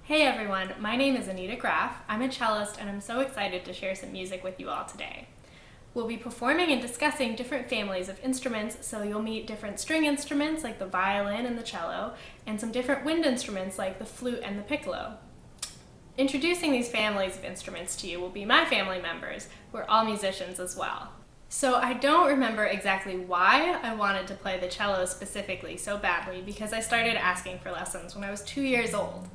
Hey everyone, my name is Anita Graef. I'm a cellist and I'm so excited to share some music with you all today. We'll be performing and discussing different families of instruments, so you'll meet different string instruments like the violin and the cello, and some different wind instruments like the flute and the piccolo. Introducing these families of instruments to you will be my family members, who are all musicians as well. So I don't remember exactly why I wanted to play the cello specifically so badly, because I started asking for lessons when I was 2 years old.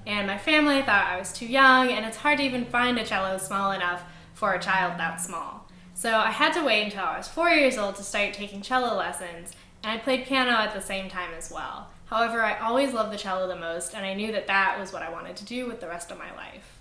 And my family thought I was too young, and it's hard to even find a cello small enough for a child that small. So I had to wait until I was 4 years old to start taking cello lessons, and I played piano at the same time as well. However, I always loved the cello the most, and I knew that that was what I wanted to do with the rest of my life.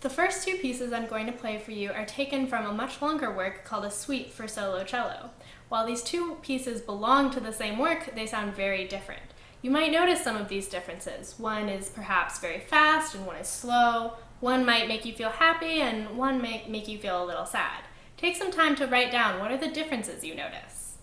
The first two pieces I'm going to play for you are taken from a much longer work called a suite for solo cello. While these two pieces belong to the same work, they sound very different. You might notice some of these differences. One is perhaps very fast and one is slow. One might make you feel happy and one might make you feel a little sad. Take some time to write down what are the differences you notice.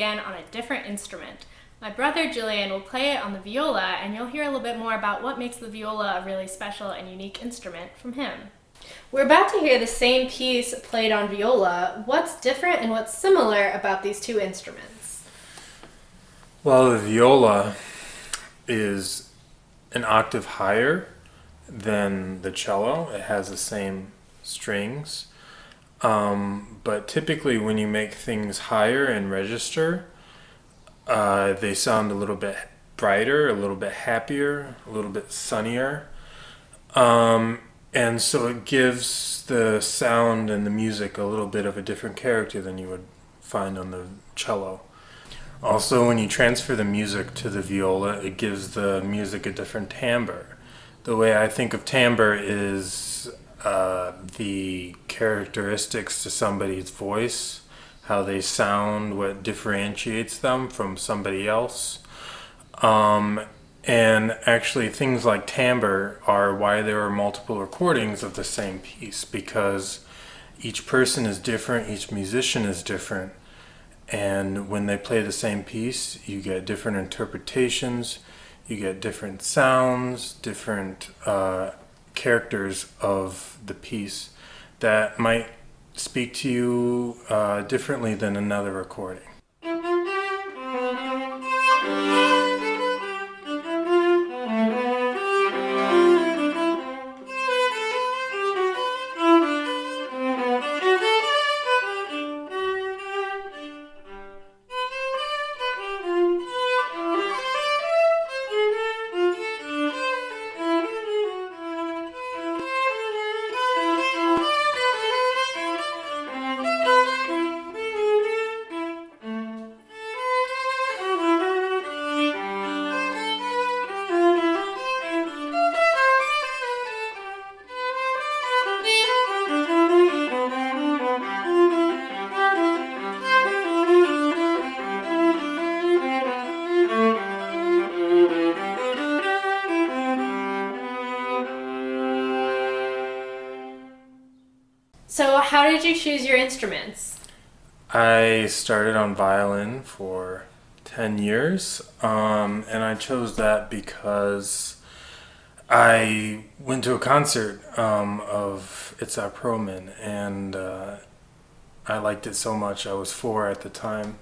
again on a different instrument. My brother Julian will play it on the viola, and you'll hear a little bit more about what makes the viola a really special and unique instrument from him. We're about to hear the same piece played on viola. What's different and what's similar about these two instruments? Well, the viola is an octave higher than the cello. It has the same strings. But typically when you make things higher in register, they sound a little bit brighter, a little bit happier, a little bit sunnier. And so it gives the sound and the music a little bit of a different character than you would find on the cello. Also, when you transfer the music to the viola, it gives the music a different timbre. The way I think of timbre is the characteristics to somebody's voice, how they sound, what differentiates them from somebody else. And actually things like timbre are why there are multiple recordings of the same piece, because each person is different, each musician is different, and when they play the same piece, you get different interpretations, you get different sounds, different characters of the piece that might speak to you differently than another recording. So how did you choose your instruments? I started on violin for 10 years, and I chose that because I went to a concert of Itzhak Perlman, and I liked it so much. I was 4 at the time.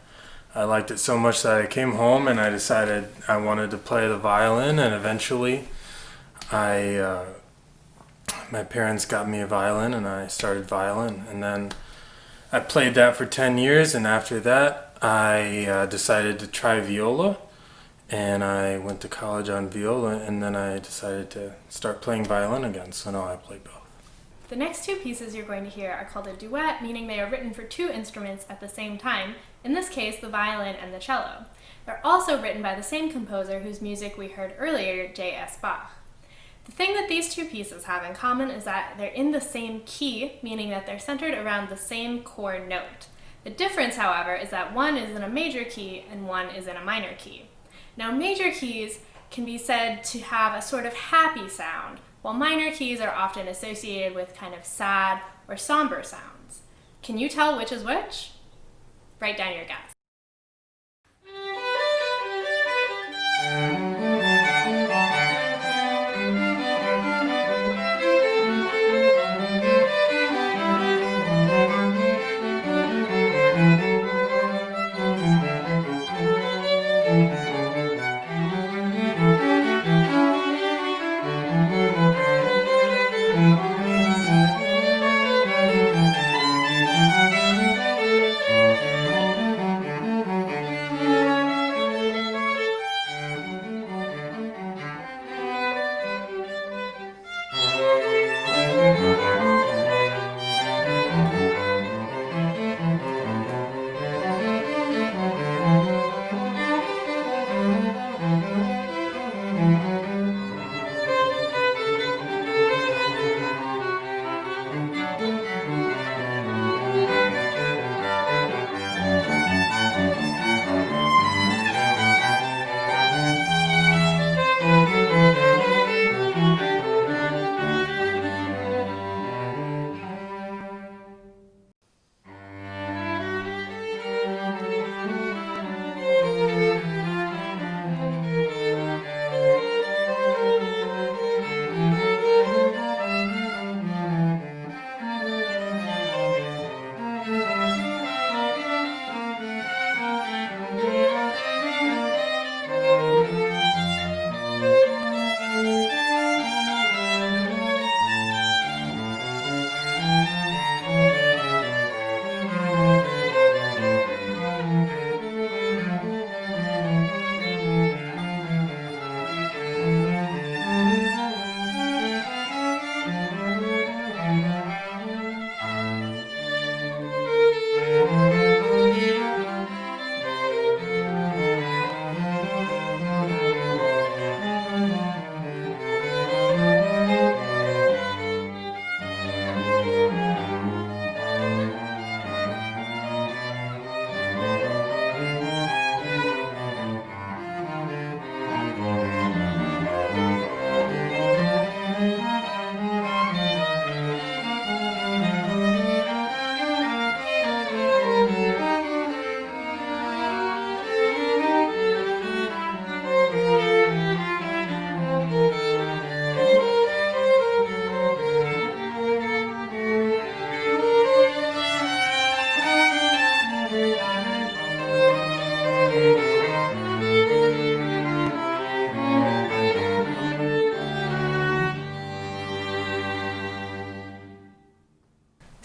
I liked it so much that I came home and I decided I wanted to play the violin, and eventually my parents got me a violin and I started violin, and then I played that for 10 years, and after that I decided to try viola, and I went to college on viola, and then I decided to start playing violin again, so now I play both. The next two pieces you're going to hear are called a duet, meaning they are written for two instruments at the same time, in this case the violin and the cello. They're also written by the same composer whose music we heard earlier, J.S. Bach. The thing that these two pieces have in common is that they're in the same key, meaning that they're centered around the same core note. The difference, however, is that one is in a major key and one is in a minor key. Now, major keys can be said to have a sort of happy sound, while minor keys are often associated with kind of sad or somber sounds. Can you tell which is which? Write down your guess.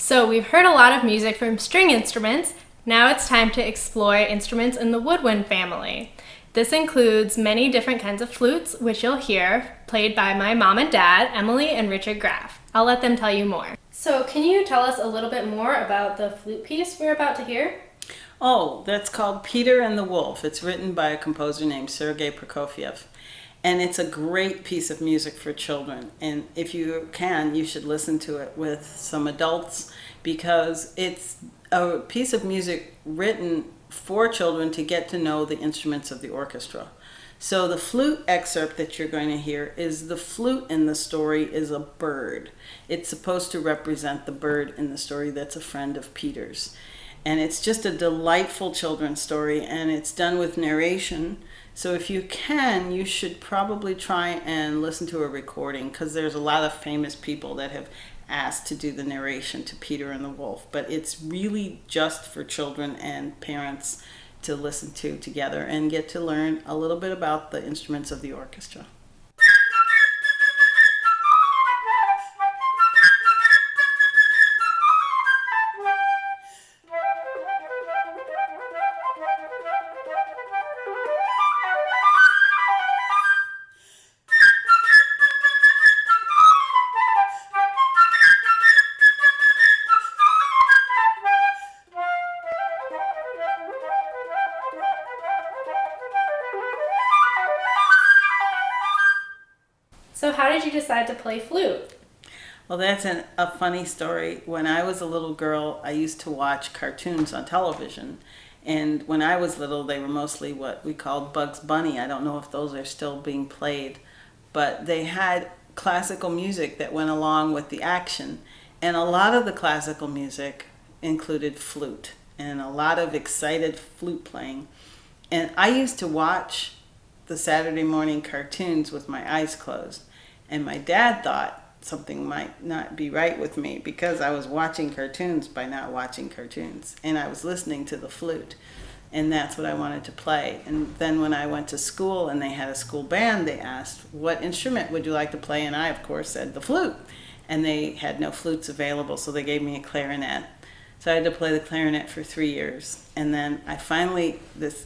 So we've heard a lot of music from string instruments. Now it's time to explore instruments in the woodwind family. This includes many different kinds of flutes, which you'll hear, played by my mom and dad, Emily and Richard Graef. I'll let them tell you more. So can you tell us a little bit more about the flute piece we're about to hear? Oh, that's called Peter and the Wolf. It's written by a composer named Sergei Prokofiev. And it's a great piece of music for children. And if you can, you should listen to it with some adults, because it's a piece of music written for children to get to know the instruments of the orchestra. So the flute excerpt that you're going to hear is the flute in the story is a bird. It's supposed to represent the bird in the story that's a friend of Peter's. And it's just a delightful children's story, and it's done with narration. So if you can, you should probably try and listen to a recording, because there's a lot of famous people that have asked to do the narration to Peter and the Wolf. But it's really just for children and parents to listen to together and get to learn a little bit about the instruments of the orchestra. So how did you decide to play flute? Well, that's a funny story. When I was a little girl, I used to watch cartoons on television. And when I was little, they were mostly what we called Bugs Bunny. I don't know if those are still being played. But they had classical music that went along with the action. And a lot of the classical music included flute and a lot of excited flute playing. And I used to watch the Saturday morning cartoons with my eyes closed. And my dad thought something might not be right with me because I was watching cartoons by not watching cartoons. And I was listening to the flute. And that's what I wanted to play. And then when I went to school and they had a school band, they asked, what instrument would you like to play? And I, of course, said the flute. And they had no flutes available, so they gave me a clarinet. So I had to play the clarinet for 3 years. And then this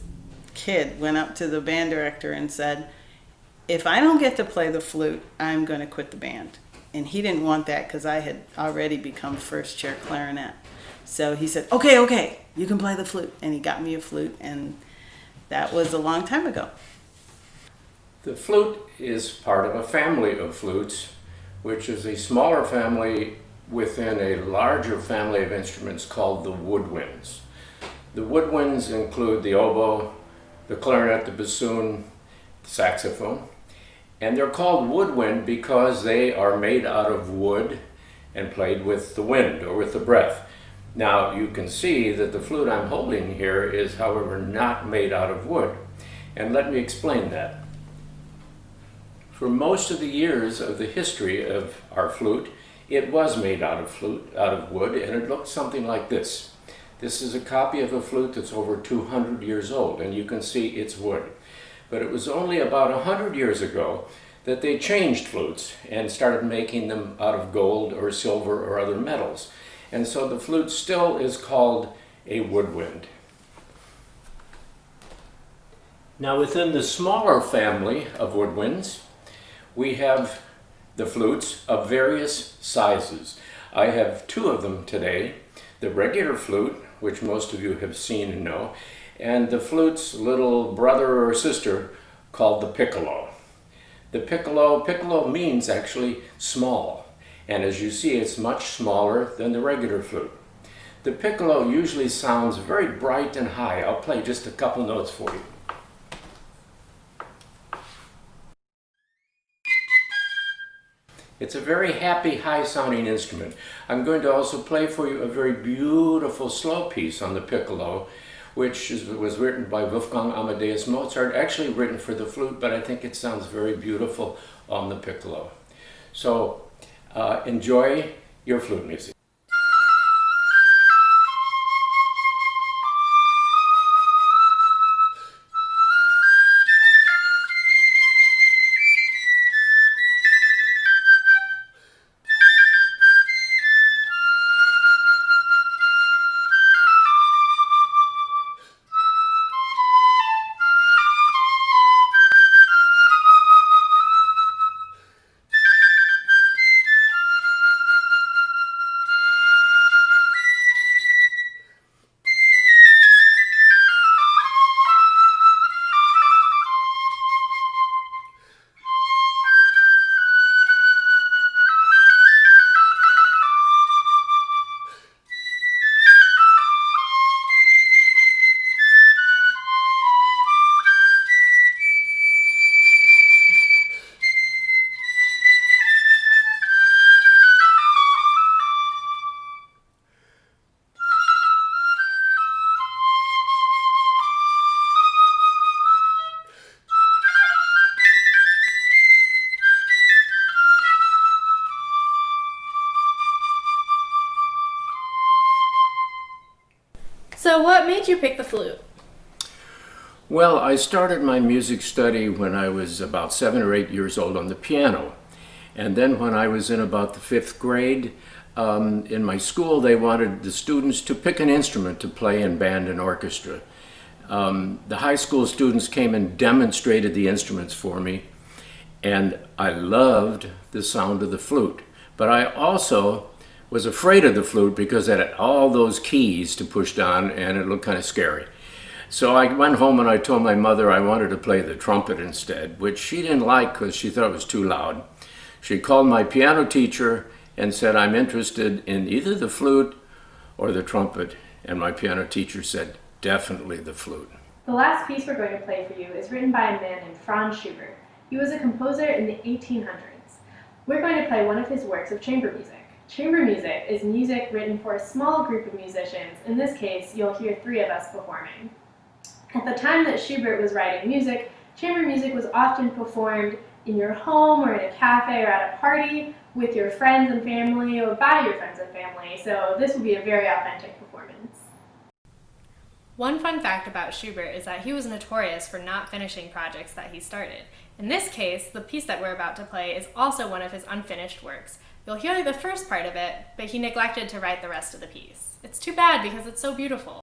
kid went up to the band director and said, if I don't get to play the flute, I'm going to quit the band. And he didn't want that because I had already become first chair clarinet. So he said, okay, you can play the flute. And he got me a flute, and that was a long time ago. The flute is part of a family of flutes, which is a smaller family within a larger family of instruments called the woodwinds. The woodwinds include the oboe, the clarinet, the bassoon, the saxophone. And they're called woodwind because they are made out of wood and played with the wind or with the breath. Now you can see that the flute I'm holding here is, however, not made out of wood. And let me explain that. For most of the years of the history of our flute, it was made out of wood, and it looked something like this. This is a copy of a flute that's over 200 years old, and you can see it's wood. But it was only about 100 years ago that they changed flutes and started making them out of gold or silver or other metals. And so the flute still is called a woodwind. Now within the smaller family of woodwinds, we have the flutes of various sizes. I have two of them today, the regular flute, which most of you have seen and know, and the flute's little brother or sister called the piccolo. The piccolo means actually small, and as you see, it's much smaller than the regular flute. The piccolo usually sounds very bright and high. I'll play just a couple notes for you. It's a very happy, high-sounding instrument. I'm going to also play for you a very beautiful slow piece on the piccolo, which was written by Wolfgang Amadeus Mozart, actually written for the flute, but I think it sounds very beautiful on the piccolo. So enjoy your flute music. So what made you pick the flute? Well, I started my music study when I was about 7 or 8 years old on the piano. And then when I was in about the 5th grade, in my school, they wanted the students to pick an instrument to play in band and orchestra. The high school students came and demonstrated the instruments for me, and I loved the sound of the flute. But I also was afraid of the flute because it had all those keys to push down and it looked kind of scary. So I went home and I told my mother I wanted to play the trumpet instead, which she didn't like because she thought it was too loud. She called my piano teacher and said, I'm interested in either the flute or the trumpet. And my piano teacher said, definitely the flute. The last piece we're going to play for you is written by a man named Franz Schubert. He was a composer in the 1800s. We're going to play one of his works of chamber music. Chamber music is music written for a small group of musicians. In this case, you'll hear 3 of us performing. At the time that Schubert was writing music, chamber music was often performed in your home or in a cafe or at a party with your friends and family or by your friends and family, so this will be a very authentic performance. One fun fact about Schubert is that he was notorious for not finishing projects that he started. In this case, the piece that we're about to play is also one of his unfinished works. You'll hear the first part of it, but he neglected to write the rest of the piece. It's too bad because it's so beautiful.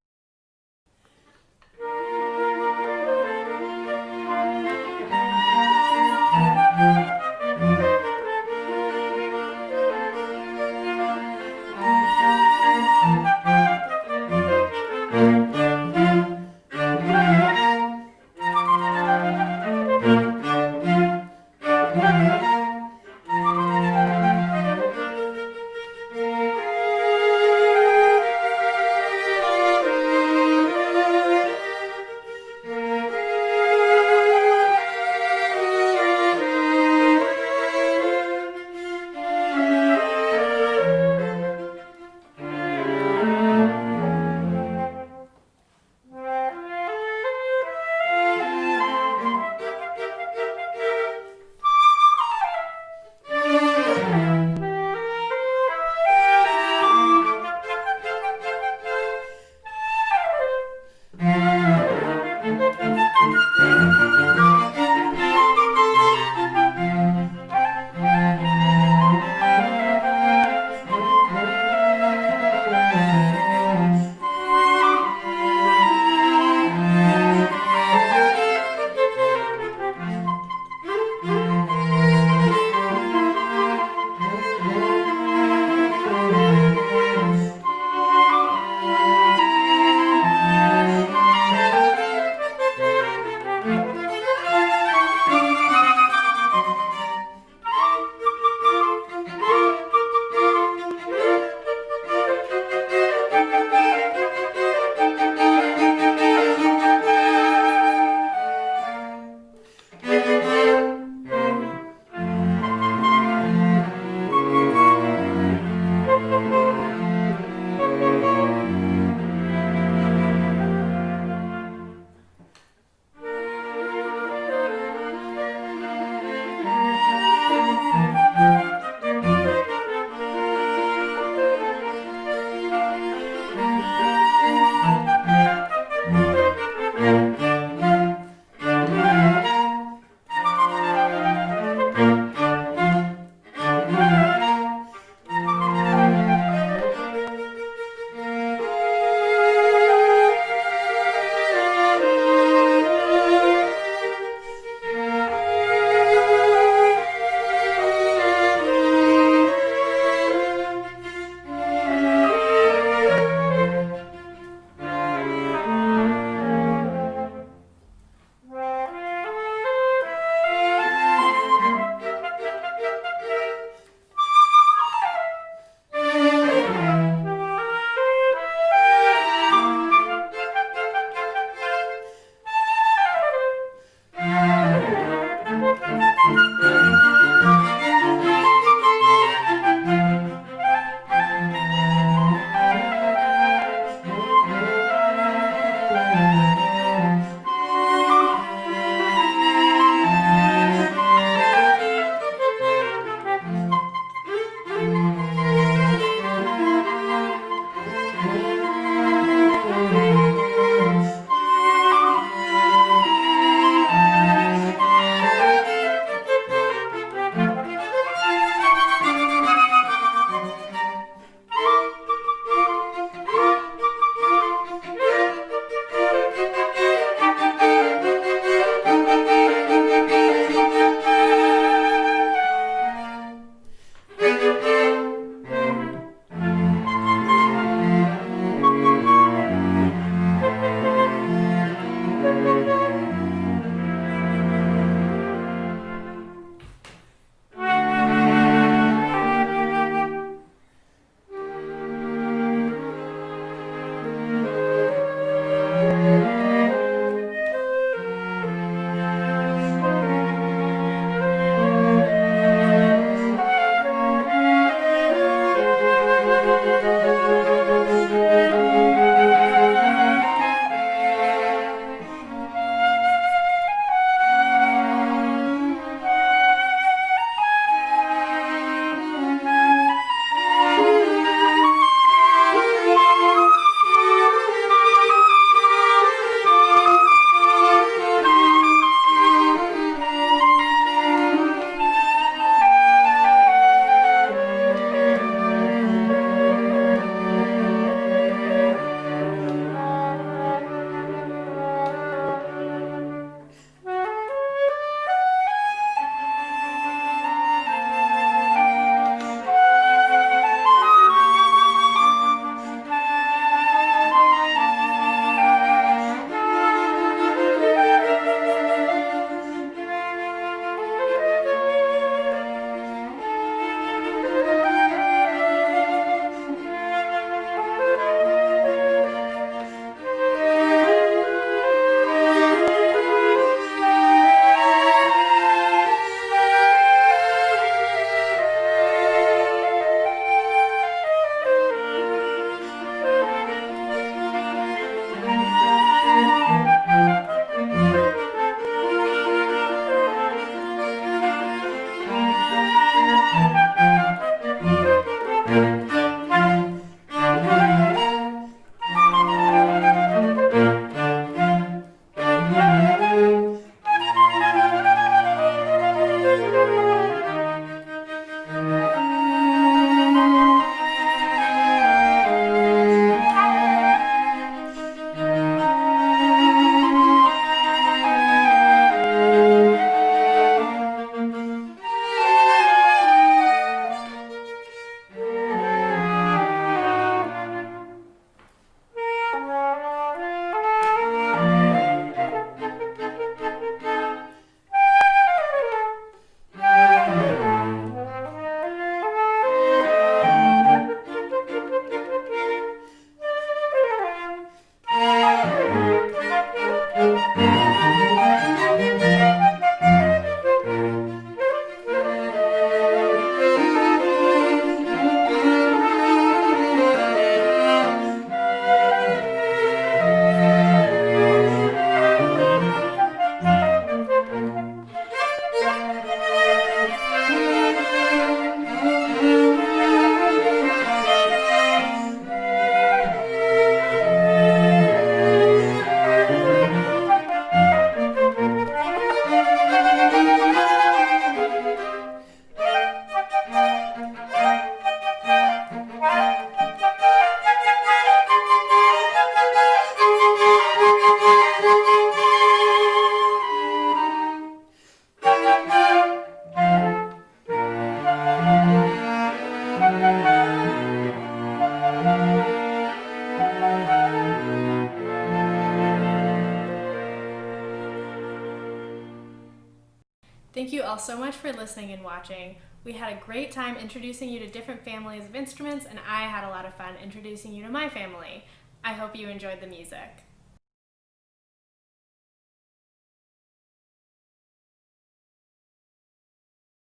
Thank you all so much for listening and watching. We had a great time introducing you to different families of instruments, and I had a lot of fun introducing you to my family. I hope you enjoyed the music.